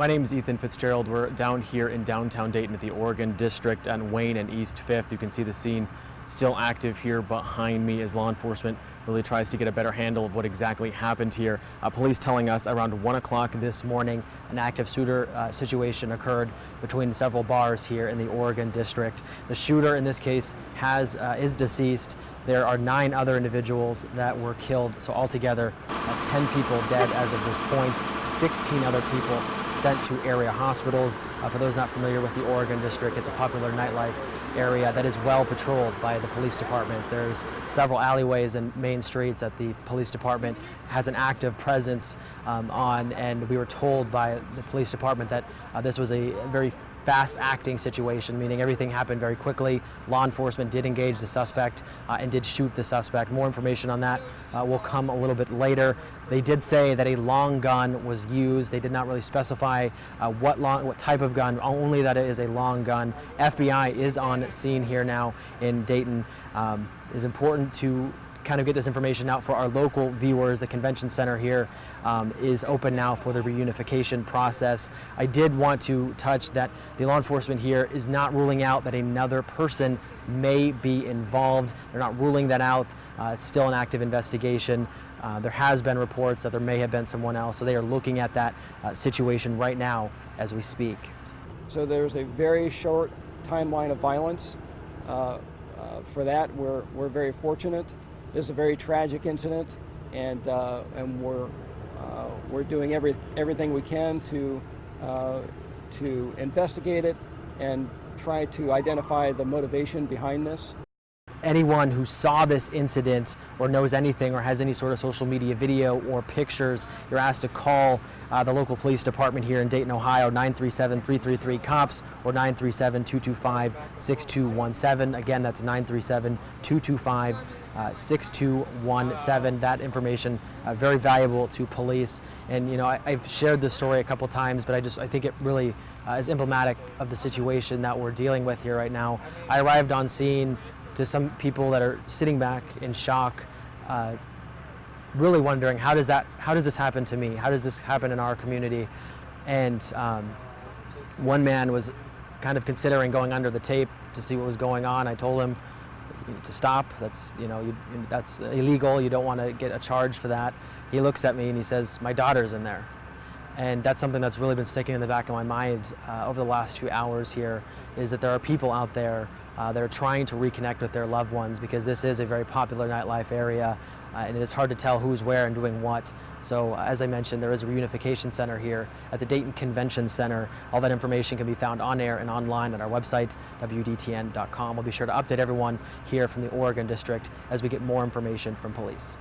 My name is Ethan Fitzgerald. We're down here in downtown Dayton at the Oregon District on Wayne and East 5th. You can see the scene still active here behind me as law enforcement really tries to get a better handle of what exactly happened here. Police telling us around 1 o'clock this morning an active shooter situation occurred between several bars here in the Oregon District. The shooter in this case is deceased. There are 9 other individuals that were killed, so altogether 10 people dead as of this point, 16 other people sent to area hospitals. For those not familiar with the Oregon District, it's a popular nightlife area that is well patrolled by the police department. There's several alleyways and main streets that the police department has an active presence on, and we were told by the police department that this was a very fast-acting situation, meaning everything happened very quickly. Law enforcement did engage the suspect and did shoot the suspect. More information on that will come a little bit later. They did say that a long gun was used. They did not really specify what type of gun, only that it is a long gun. FBI is on scene here now in Dayton. It's important to kind of get this information out for our local viewers. The convention center here is open now for the reunification process. I did want to touch that the law enforcement here is not ruling out that another person may be involved. They're not ruling that out. It's still an active investigation. There has been reports that there may have been someone else, so they are looking at that situation right now as we speak. So there's a very short timeline of violence. For that, we're very fortunate. This is a very tragic incident, and we're doing everything we can to investigate it and try to identify the motivation behind this. Anyone who saw this incident or knows anything or has any sort of social media video or pictures, you're asked to call the local police department here in Dayton, Ohio, 937-333-COPS or 937-225-6217. Again, that's 937-225-6217. That information very valuable to police. And you know, I've shared this story a couple times, but I think it really is emblematic of the situation that we're dealing with here right now. I arrived on scene to some people that are sitting back in shock, really wondering, how does this happen to me? How does this happen in our community? And one man was kind of considering going under the tape to see what was going on. I told him to stop. That's illegal. You don't want to get a charge for that. He looks at me and he says, "My daughter's in there." And that's something that's really been sticking in the back of my mind over the last 2 hours here, is that there are people out there that are trying to reconnect with their loved ones, because this is a very popular nightlife area and it is hard to tell who's where and doing what. So as I mentioned, there is a reunification center here at the Dayton Convention Center. All that information can be found on air and online at our website, WDTN.com. We'll be sure to update everyone here from the Oregon District as we get more information from police.